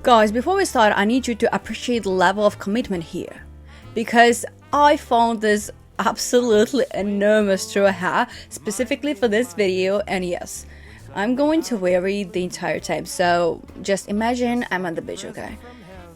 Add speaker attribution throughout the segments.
Speaker 1: Guys, before we start, I need you to appreciate the level of commitment here, because I found this absolutely enormous straw hat specifically for this video, and yes, I'm going to wear it the entire time, so just imagine I'm on the beach, okay?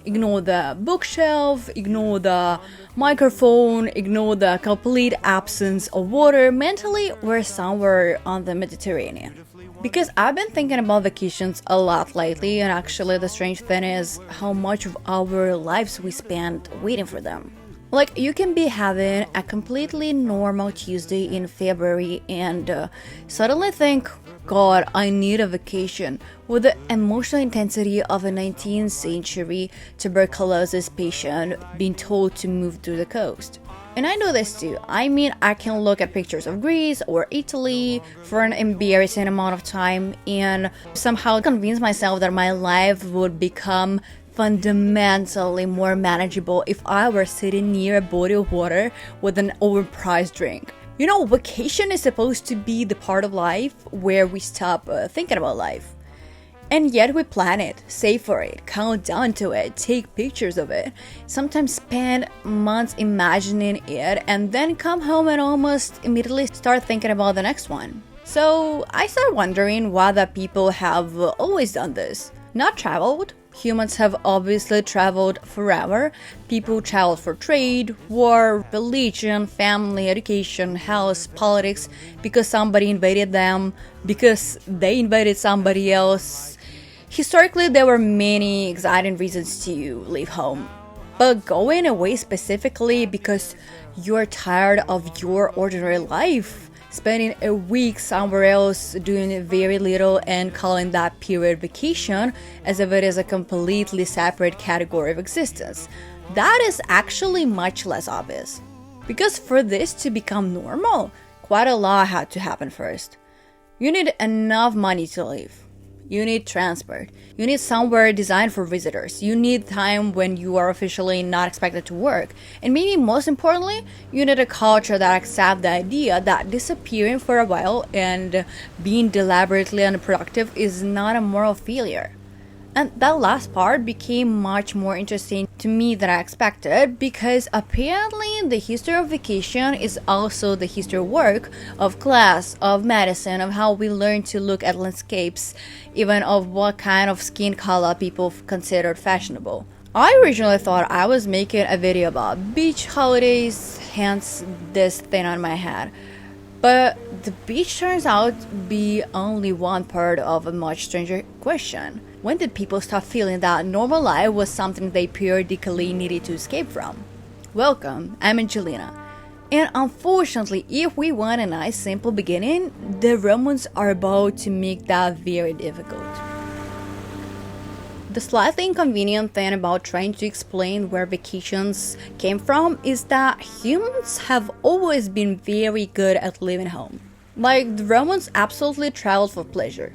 Speaker 1: Ignore the bookshelf, ignore the microphone, ignore the complete absence of water. Mentally, we're somewhere on the Mediterranean. Because I've been thinking about vacations a lot lately, and actually the strange thing is how much of our lives we spend waiting for them. Like, you can be having a completely normal Tuesday in February and suddenly think, God, I need a vacation, with the emotional intensity of a 19th century tuberculosis patient being told to move to the coast. And I know this too. I mean, I can look at pictures of Greece or Italy for an embarrassing amount of time and somehow convince myself that my life would become fundamentally more manageable if I were sitting near a body of water with an overpriced drink. You know, vacation is supposed to be the part of life where we stop thinking about life. And yet we plan it, save for it, count down to it, take pictures of it, sometimes spend months imagining it, and then come home and almost immediately start thinking about the next one. So I started wondering why the people have always done this. Not traveled. Humans have obviously traveled forever. People traveled for trade, war, religion, family, education, health, politics, because somebody invited them, because they invited somebody else. Historically, there were many exciting reasons to leave home. But going away specifically because you're tired of your ordinary life, spending a week somewhere else doing very little and calling that period vacation as if it is a completely separate category of existence. That is actually much less obvious. Because for this to become normal, quite a lot had to happen first. You need enough money to live. You need transport. You need somewhere designed for visitors. You need time when you are officially not expected to work. And maybe most importantly, you need a culture that accepts the idea that disappearing for a while and being deliberately unproductive is not a moral failure. And that last part became much more interesting to me than I expected, because apparently the history of vacation is also the history of work, of class, of medicine, of how we learn to look at landscapes, even of what kind of skin color people considered fashionable. I originally thought I was making a video about beach holidays, hence this thing on my head. But the beach turns out to be only one part of a much stranger question. When did people start feeling that normal life was something they periodically needed to escape from? Welcome, I'm Angelina. And unfortunately, if we want a nice simple beginning, the Romans are about to make that very difficult. The slightly inconvenient thing about trying to explain where vacations came from is that humans have always been very good at leaving home. Like, the Romans absolutely traveled for pleasure.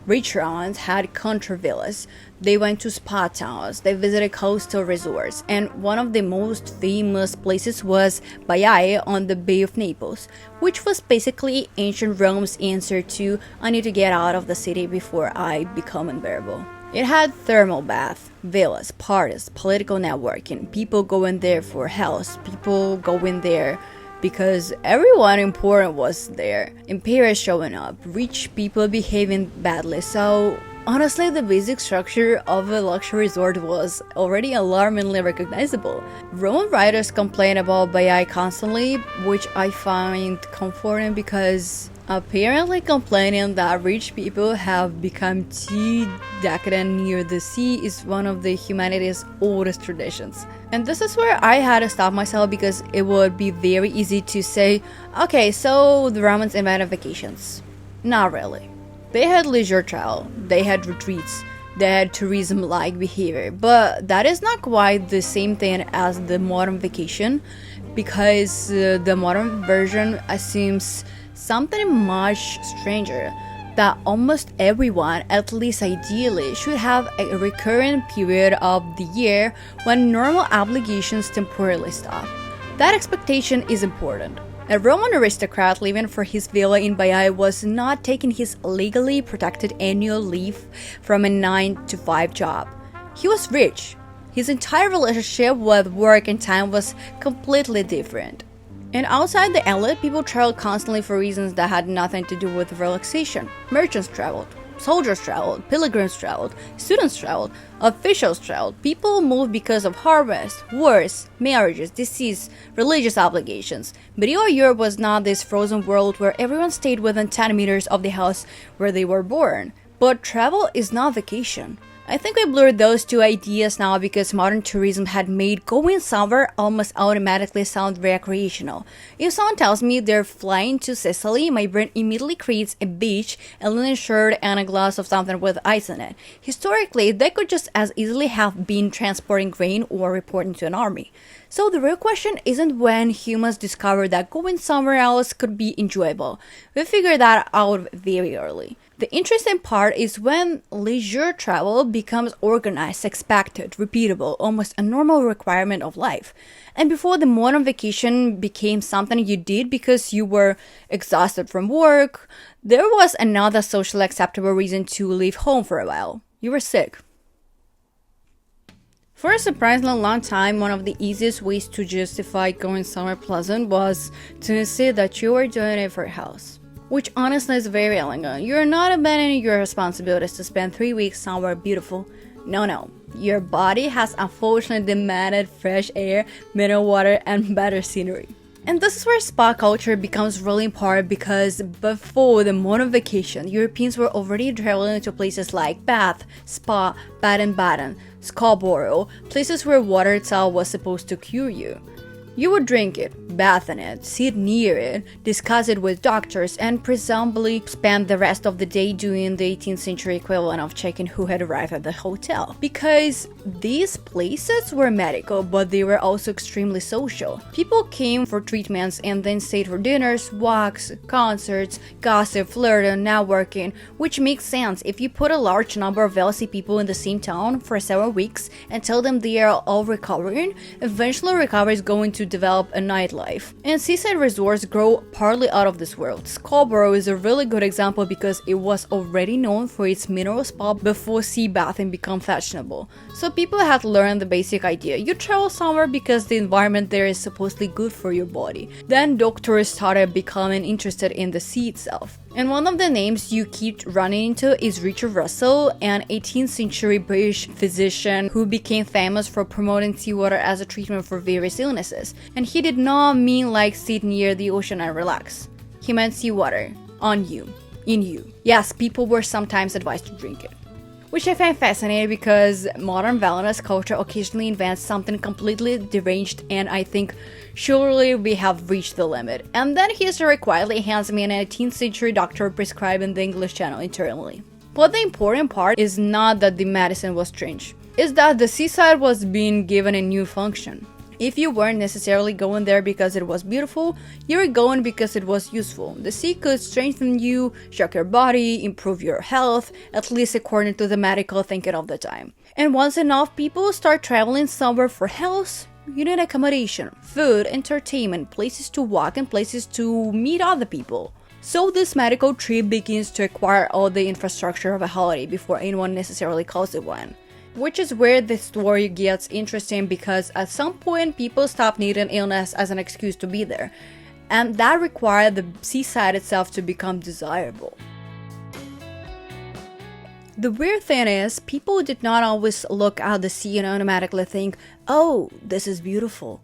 Speaker 1: Rich Romans had country villas, they went to spa towns, they visited coastal resorts, and one of the most famous places was Baiae on the Bay of Naples, which was basically ancient Rome's answer to "I need to get out of the city before I become unbearable." It had thermal baths, villas, parties, political networking, people going there for health, people going there because everyone important was there, imperials showing up, rich people behaving badly. So honestly, the basic structure of a luxury resort was already alarmingly recognizable. Roman writers complain about Baiae constantly, which I find comforting, because apparently complaining that rich people have become too decadent near the sea is one of the humanity's oldest traditions. And this is where I had to stop myself, because it would be very easy to say, okay, so the Romans invented vacations. Not really. They had leisure travel, they had retreats, they had tourism-like behavior, but that is not quite the same thing as the modern vacation, because the modern version assumes something much stranger, that almost everyone, at least ideally, should have a recurrent period of the year when normal obligations temporarily stop. That expectation is important. A Roman aristocrat living for his villa in Baiae was not taking his legally protected annual leave from a 9-to-5 job. He was rich. His entire relationship with work and time was completely different. And outside the elite, people traveled constantly for reasons that had nothing to do with relaxation. Merchants traveled, soldiers traveled, pilgrims traveled, students traveled, officials traveled. People moved because of harvest, wars, marriages, disease, religious obligations. Medieval Europe was not this frozen world where everyone stayed within 10 meters of the house where they were born. But travel is not vacation. I think we blurred those two ideas now because modern tourism had made going somewhere almost automatically sound recreational. If someone tells me they're flying to Sicily, my brain immediately creates a beach, a linen shirt, and a glass of something with ice in it. Historically, they could just as easily have been transporting grain or reporting to an army. So the real question isn't when humans discovered that going somewhere else could be enjoyable. We figured that out very early. The interesting part is when leisure travel becomes organized, expected, repeatable, almost a normal requirement of life. And before the modern vacation became something you did because you were exhausted from work, there was another socially acceptable reason to leave home for a while. You were sick. For a surprisingly long time, one of the easiest ways to justify going somewhere pleasant was to insist that you were doing it for health. Which honestly is very elegant. You're not abandoning your responsibilities to spend 3 weeks somewhere beautiful. No. Your body has unfortunately demanded fresh air, mineral water, and better scenery. And this is where spa culture becomes really important because before the modern vacation, Europeans were already traveling to places like Bath, Spa, Baden-Baden, Scarborough, places where water itself was supposed to cure you. You would drink it, bath in it, sit near it, discuss it with doctors, and presumably spend the rest of the day doing the 18th century equivalent of checking who had arrived at the hotel. Because these places were medical, but they were also extremely social. People came for treatments and then stayed for dinners, walks, concerts, gossip, flirting, networking, which makes sense if you put a large number of wealthy people in the same town for several weeks and tell them they are all recovering. Eventually recovery is going to develop a nightlife. And seaside resorts grow partly out of this world. Scarborough is a really good example because it was already known for its mineral spa before sea bathing became fashionable. So people had learned the basic idea. You travel somewhere because the environment there is supposedly good for your body. Then doctors started becoming interested in the sea itself. And one of the names you keep running into is Richard Russell, an 18th century British physician who became famous for promoting seawater as a treatment for various illnesses. And he did not mean like sit near the ocean and relax. He meant seawater. On you. In you. Yes, people were sometimes advised to drink it. Which I find fascinating because modern wellness culture occasionally invents something completely deranged, and I think surely we have reached the limit. And then history quietly hands me an 18th century doctor prescribing the English Channel internally. But the important part is not that the medicine was strange, it's that the seaside was being given a new function. If you weren't necessarily going there because it was beautiful, you were going because it was useful. The sea could strengthen you, shock your body, improve your health, at least according to the medical thinking of the time. And once enough people start traveling somewhere for health, you need accommodation, food, entertainment, places to walk, and places to meet other people. So this medical trip begins to acquire all the infrastructure of a holiday before anyone necessarily calls it one. Which is where the story gets interesting because at some point people stop needing illness as an excuse to be there. And that required the seaside itself to become desirable. The weird thing is, people did not always look at the sea and automatically think, oh, this is beautiful.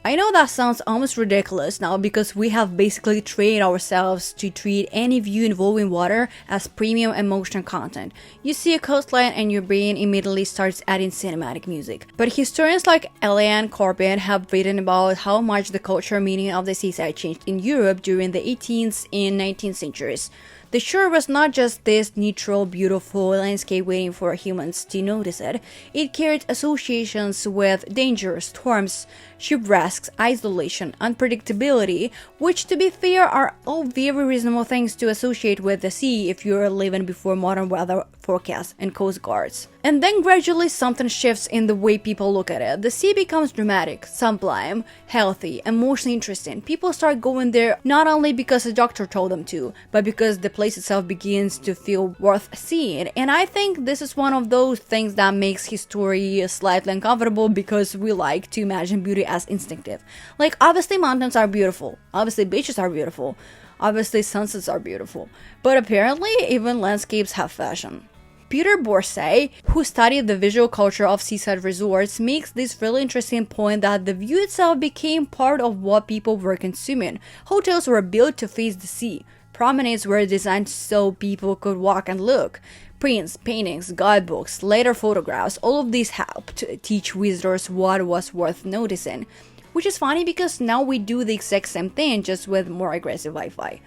Speaker 1: I know that sounds almost ridiculous now because we have basically trained ourselves to treat any view involving water as premium emotion content. You see a coastline and your brain immediately starts adding cinematic music. But historians like Eliane Corbin have written about how much the cultural meaning of the seaside changed in Europe during the 18th and 19th centuries. The shore was not just this neutral, beautiful landscape waiting for humans to notice it. It carried associations with danger, storms, shipwrecks, isolation, unpredictability, which to be fair are all very reasonable things to associate with the sea if you're living before modern weather forecasts and coast guards. And then gradually something shifts in the way people look at it. The sea becomes dramatic, sublime, healthy, emotionally interesting. People start going there not only because a doctor told them to, but because the place itself begins to feel worth seeing. And I think this is one of those things that makes history slightly uncomfortable because we like to imagine beauty as instinctive. Like, obviously mountains are beautiful, obviously beaches are beautiful, obviously sunsets are beautiful, but apparently even landscapes have fashion. Peter Borsay, who studied the visual culture of seaside resorts, makes this really interesting point that the view itself became part of what people were consuming. Hotels were built to face the sea. Promenades were designed so people could walk and look. Prints, paintings, guidebooks, later photographs, all of these helped teach visitors what was worth noticing. Which is funny because now we do the exact same thing, just with more aggressive Wi-Fi.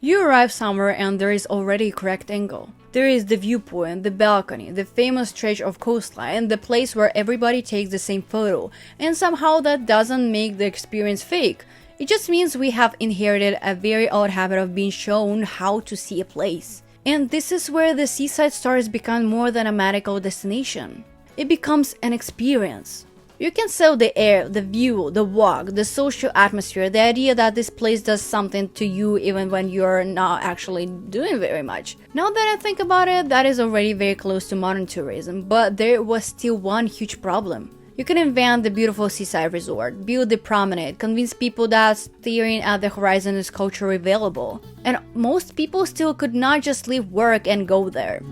Speaker 1: You arrive somewhere and there is already a correct angle. There is the viewpoint, the balcony, the famous stretch of coastline, the place where everybody takes the same photo, and somehow that doesn't make the experience fake. It just means we have inherited a very odd habit of being shown how to see a place. And this is where the seaside starts becoming more than a magical destination. It becomes an experience. You can sell the air, the view, the walk, the social atmosphere, the idea that this place does something to you even when you're not actually doing very much. Now that I think about it, that is already very close to modern tourism, but there was still one huge problem. You can invent the beautiful seaside resort, build the promenade, convince people that staring at the horizon is culturally available, and most people still could not just leave work and go there.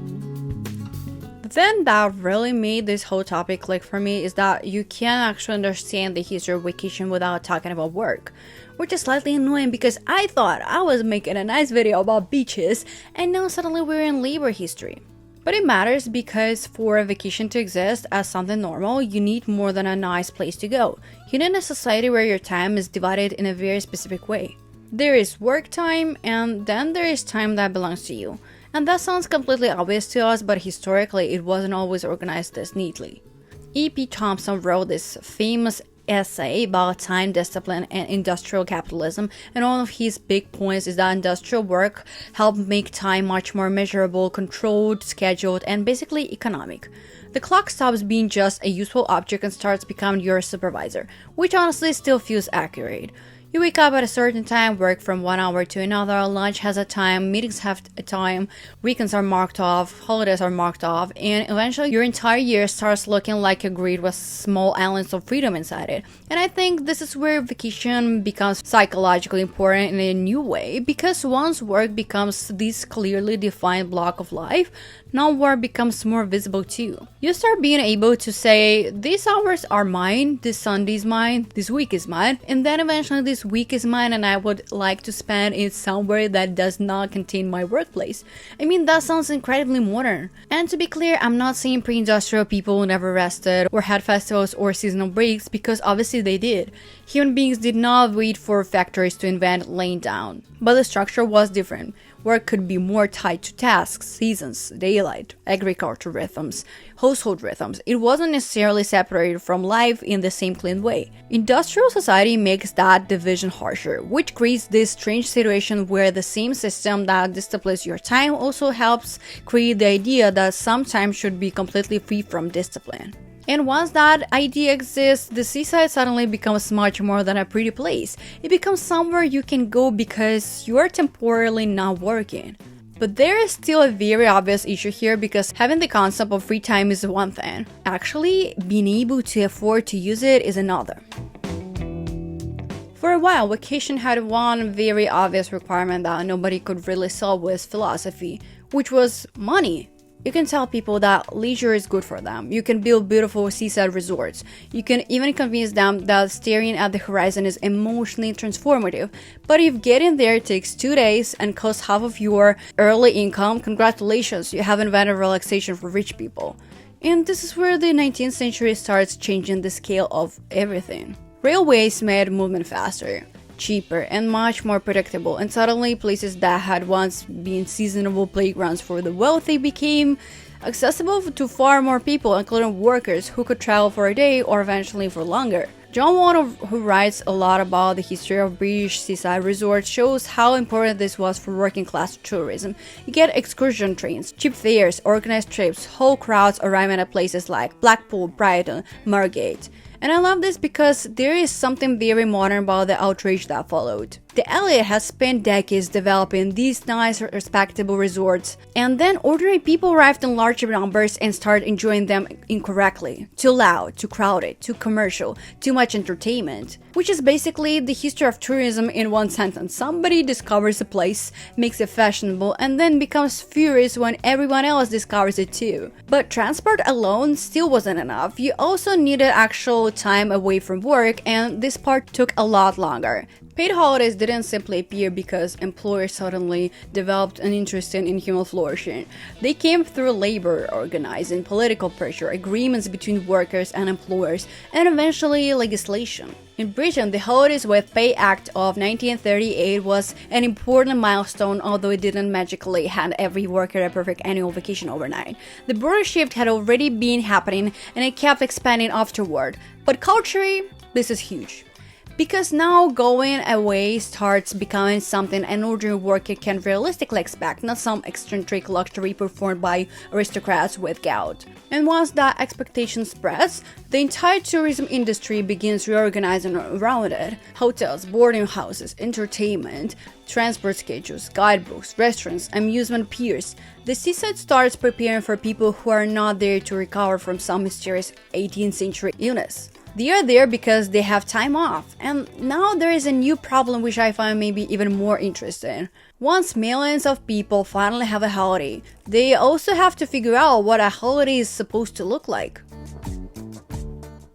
Speaker 1: Then that really made this whole topic click for me is that you can't actually understand the history of vacation without talking about work, which is slightly annoying because I thought I was making a nice video about beaches and now suddenly we're in labor history. But it matters because for a vacation to exist as something normal, you need more than a nice place to go. You need a society where your time is divided in a very specific way. There is work time and then there is time that belongs to you. And that sounds completely obvious to us, but historically it wasn't always organized this neatly. E.P. Thompson wrote this famous essay about time, discipline, and industrial capitalism, and one of his big points is that industrial work helped make time much more measurable, controlled, scheduled, and basically economic. The clock stops being just a useful object and starts becoming your supervisor, which honestly still feels accurate. You wake up at a certain time, work from 1 hour to another, lunch has a time, meetings have a time, weekends are marked off, holidays are marked off, and eventually your entire year starts looking like a grid with small islands of freedom inside it. And I think this is where vacation becomes psychologically important in a new way, because once work becomes this clearly defined block of life, non-work becomes more visible too. You start being able to say, these hours are mine, this Sunday is mine, this week is mine, and then eventually this week is mine and I would like to spend it somewhere that does not contain my workplace. I mean, that sounds incredibly modern. And to be clear, I'm not saying pre-industrial people never rested or had festivals or seasonal breaks, because obviously they did. Human beings did not wait for factories to invent laying down. But the structure was different. Work could be more tied to tasks, seasons, daylight, agriculture rhythms, household rhythms. It wasn't necessarily separated from life in the same clean way. Industrial society makes that division harsher, which creates this strange situation where the same system that disciplines your time also helps create the idea that some time should be completely free from discipline. And once that idea exists, the seaside suddenly becomes much more than a pretty place. It becomes somewhere you can go because you are temporarily not working. But there is still a very obvious issue here, because having the concept of free time is one thing. Actually, being able to afford to use it is another. For a while, vacation had one very obvious requirement that nobody could really solve with philosophy, which was money. You can tell people that leisure is good for them. You can build beautiful seaside resorts. You can even convince them that staring at the horizon is emotionally transformative. But if getting there takes 2 days and costs half of your early income, congratulations, you have invented relaxation for rich people. And this is where the 19th century starts changing the scale of everything. Railways made movement faster, cheaper, and much more predictable, and suddenly places that had once been seasonable playgrounds for the wealthy became accessible to far more people, including workers who could travel for a day or eventually for longer. John Water, who writes a lot about the history of British seaside resorts, shows how important this was for working class tourism. You get excursion trains, cheap fares, organized trips, whole crowds arriving at places like Blackpool, Brighton, Margate. And I love this because there is something very modern about the outrage that followed. The elite has spent decades developing these nice, respectable resorts, and then ordinary people arrived in larger numbers and started enjoying them incorrectly. Too loud, too crowded, too commercial, too much entertainment. Which is basically the history of tourism in one sentence. Somebody discovers a place, makes it fashionable, and then becomes furious when everyone else discovers it too. But transport alone still wasn't enough. You also needed actual time away from work, and this part took a lot longer. Paid holidays didn't simply appear because employers suddenly developed an interest in human flourishing. They came through labor organizing, political pressure, agreements between workers and employers, and eventually legislation. In Britain, the Holidays with Pay Act of 1938 was an important milestone, although it didn't magically hand every worker a perfect annual vacation overnight. The broader shift had already been happening, and it kept expanding afterward. But culturally, this is huge. Because now going away starts becoming something an ordinary worker can realistically expect, not some eccentric luxury performed by aristocrats with gout. And once that expectation spreads, the entire tourism industry begins reorganizing around it. Hotels, boarding houses, entertainment, transport schedules, guidebooks, restaurants, amusement piers. The seaside starts preparing for people who are not there to recover from some mysterious 18th century illness. They are there because they have time off, and now there is a new problem which I find maybe even more interesting. Once millions of people finally have a holiday, they also have to figure out what a holiday is supposed to look like.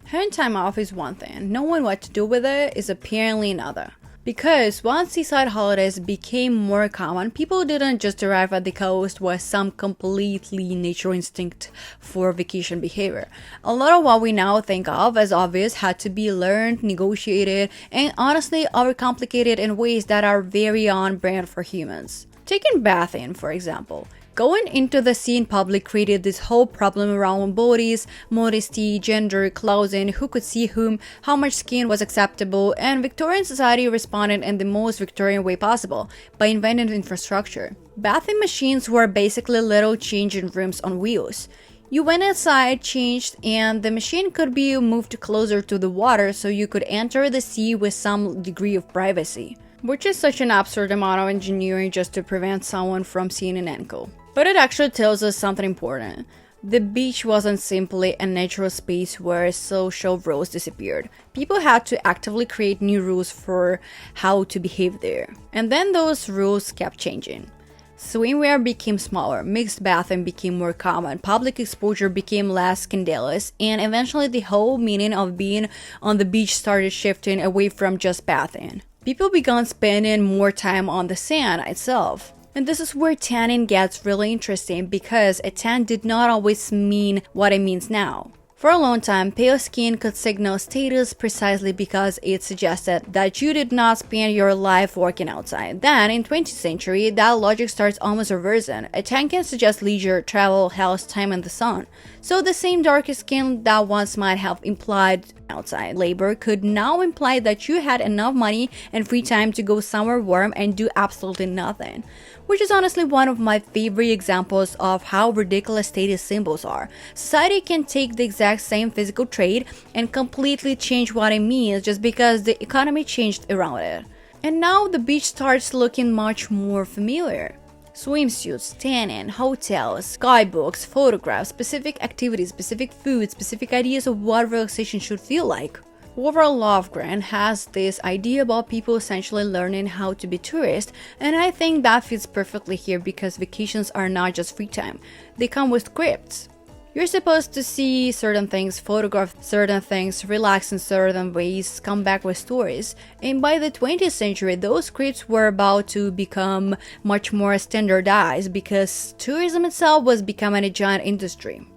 Speaker 1: Having time off is one thing, knowing what to do with it is apparently another. Because once seaside holidays became more common, people didn't just arrive at the coast with some completely natural instinct for vacation behavior. A lot of what we now think of as obvious had to be learned, negotiated, and honestly overcomplicated in ways that are very on brand for humans. Taking bathing, for example. Going into the sea in public created this whole problem around bodies, modesty, gender, clothing, who could see whom, how much skin was acceptable, and Victorian society responded in the most Victorian way possible, by inventing infrastructure. Bathing machines were basically little changing rooms on wheels. You went outside, changed, and the machine could be moved closer to the water so you could enter the sea with some degree of privacy. Which is such an absurd amount of engineering just to prevent someone from seeing an ankle. But it actually tells us something important. The beach wasn't simply a natural space where social rules disappeared. People had to actively create new rules for how to behave there. And then those rules kept changing. Swimwear became smaller, mixed bathing became more common, public exposure became less scandalous, and eventually the whole meaning of being on the beach started shifting away from just bathing. People began spending more time on the sand itself. And this is where tanning gets really interesting because a tan did not always mean what it means now. For a long time, pale skin could signal status precisely because it suggested that you did not spend your life working outside. Then, in 20th century, that logic starts almost reversing. A tan can suggest leisure, travel, health, time in the sun. So the same darker skin that once might have implied outside labor could now imply that you had enough money and free time to go somewhere warm and do absolutely nothing. Which is honestly one of my favorite examples of how ridiculous status symbols are. Society can take the exact same physical trait and completely change what it means just because the economy changed around it. And now the beach starts looking much more familiar. Swimsuits, tanning, hotels, guidebooks, photographs, specific activities, specific foods, specific ideas of what relaxation should feel like. Overall, Lovegren has this idea about people essentially learning how to be tourists, and I think that fits perfectly here because vacations are not just free time, they come with scripts. You're supposed to see certain things, photograph certain things, relax in certain ways, come back with stories. And by the 20th century, those scripts were about to become much more standardized because tourism itself was becoming a giant industry.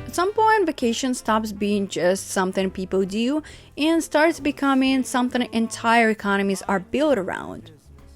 Speaker 1: At some point, vacation stops being just something people do and starts becoming something entire economies are built around.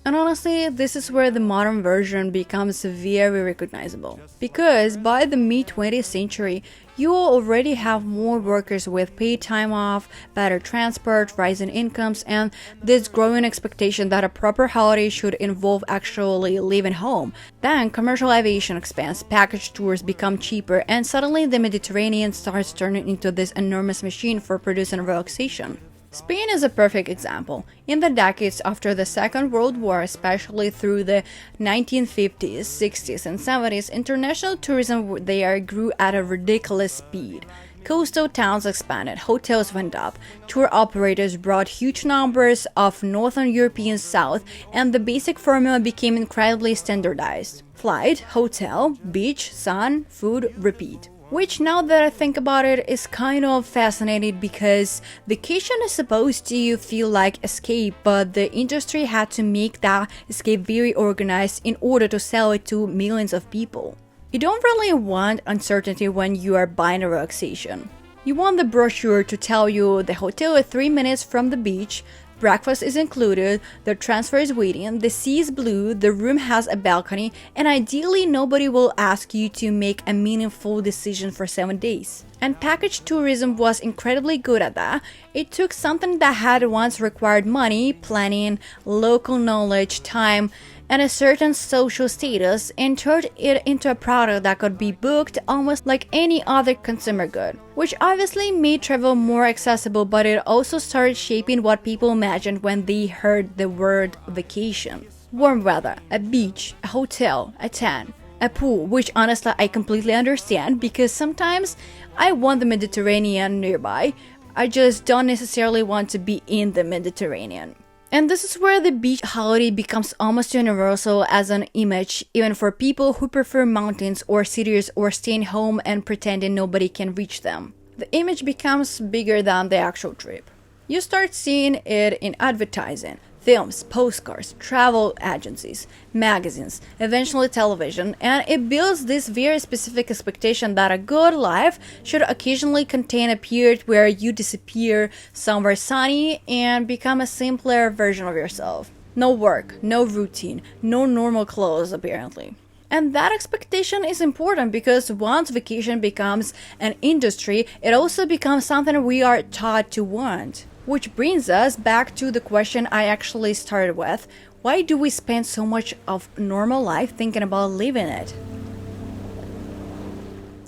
Speaker 1: And honestly, this is where the modern version becomes very recognizable. Because by the mid-20th century, you already have more workers with paid time off, better transport, rising incomes, and this growing expectation that a proper holiday should involve actually leaving home. Then commercial aviation expands, package tours become cheaper, and suddenly the Mediterranean starts turning into this enormous machine for producing relaxation. Spain is a perfect example. In the decades after the Second World War, especially through the 1950s, 60s, and 70s, international tourism there grew at a ridiculous speed. Coastal towns expanded, hotels went up, tour operators brought huge numbers of Northern Europeans south, and the basic formula became incredibly standardized. Flight, hotel, beach, sun, food, repeat. Which, now that I think about it, is kind of fascinating because vacation is supposed to feel like escape, but the industry had to make that escape very organized in order to sell it to millions of people. You don't really want uncertainty when you are buying a relaxation. You want the brochure to tell you the hotel is 3 minutes from the beach, breakfast is included, the transfer is waiting, the sea is blue, the room has a balcony, and ideally nobody will ask you to make a meaningful decision for 7 days. And package tourism was incredibly good at that. It took something that had once required money, planning, local knowledge, time, and a certain social status and turned it into a product that could be booked almost like any other consumer good, which obviously made travel more accessible, but it also started shaping what people imagined when they heard the word vacation. Warm weather, a beach, a hotel, a tan, a pool, which honestly I completely understand because sometimes I want the Mediterranean nearby. I just don't necessarily want to be in the Mediterranean. And this is where the beach holiday becomes almost universal as an image, even for people who prefer mountains or cities or staying home and pretending nobody can reach them. The image becomes bigger than the actual trip. You start seeing it in advertising, films, postcards, travel agencies, magazines, eventually television, and it builds this very specific expectation that a good life should occasionally contain a period where you disappear somewhere sunny and become a simpler version of yourself. No work, no routine, no normal clothes apparently. And that expectation is important because once vacation becomes an industry, it also becomes something we are taught to want. Which brings us back to the question I actually started with. Why do we spend so much of normal life thinking about living it?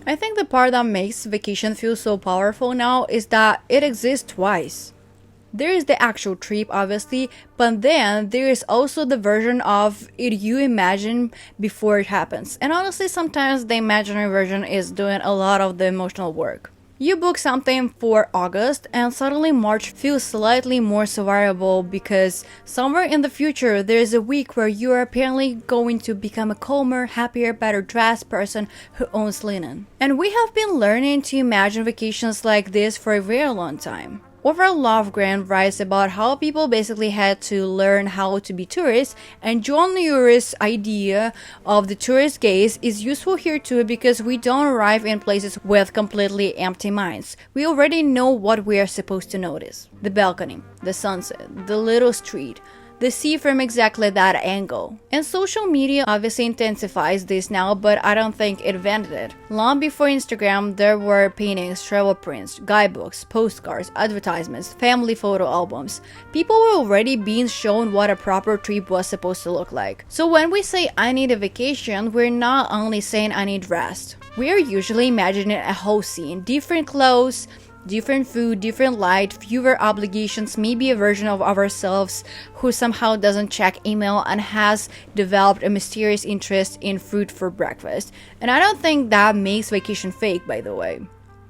Speaker 1: I think the part that makes vacation feel so powerful now is that it exists twice. There is the actual trip, obviously, but then there is also the version of it you imagine before it happens. And honestly, sometimes the imaginary version is doing a lot of the emotional work. You book something for August and suddenly March feels slightly more survivable because somewhere in the future there is a week where you are apparently going to become a calmer, happier, better dressed person who owns linen. And we have been learning to imagine vacations like this for a very long time. Orville Lovegren writes about how people basically had to learn how to be tourists, and John Urie's idea of the tourist gaze is useful here too because we don't arrive in places with completely empty minds. We already know what we are supposed to notice. The balcony, the sunset, the little street, the sea from exactly that angle. And social media obviously intensifies this now, but I don't think it invented it. Long before Instagram, there were paintings, travel prints, guidebooks, postcards, advertisements, family photo albums. People were already being shown what a proper trip was supposed to look like. So when we say I need a vacation, we're not only saying I need rest. We are usually imagining a whole scene, different clothes, different food, different light, fewer obligations, maybe a version of ourselves who somehow doesn't check email and has developed a mysterious interest in fruit for breakfast. And I don't think that makes vacation fake, by the way.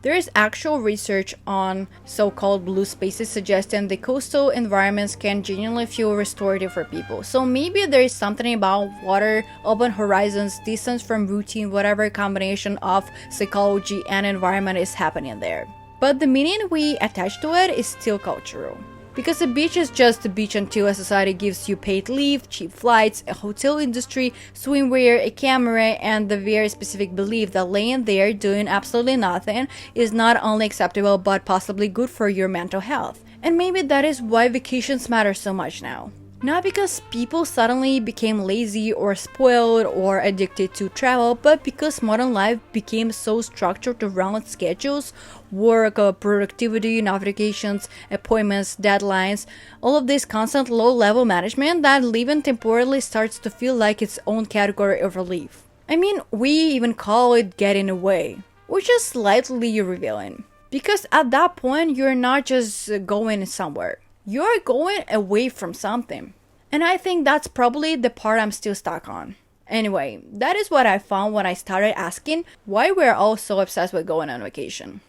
Speaker 1: There is actual research on so-called blue spaces suggesting the coastal environments can genuinely feel restorative for people. So maybe there is something about water, open horizons, distance from routine, whatever combination of psychology and environment is happening there. But the meaning we attach to it is still cultural. Because a beach is just a beach until a society gives you paid leave, cheap flights, a hotel industry, swimwear, a camera, and the very specific belief that laying there doing absolutely nothing is not only acceptable but possibly good for your mental health. And maybe that is why vacations matter so much now. Not because people suddenly became lazy or spoiled or addicted to travel, but because modern life became so structured around schedules, work, productivity, notifications, appointments, deadlines, all of this constant low level management that living temporarily starts to feel like its own category of relief. I mean, we even call it getting away, which is slightly revealing. Because at that point, you're not just going somewhere, you're going away from something. And I think that's probably the part I'm still stuck on. Anyway, that is what I found when I started asking why we're all so obsessed with going on vacation.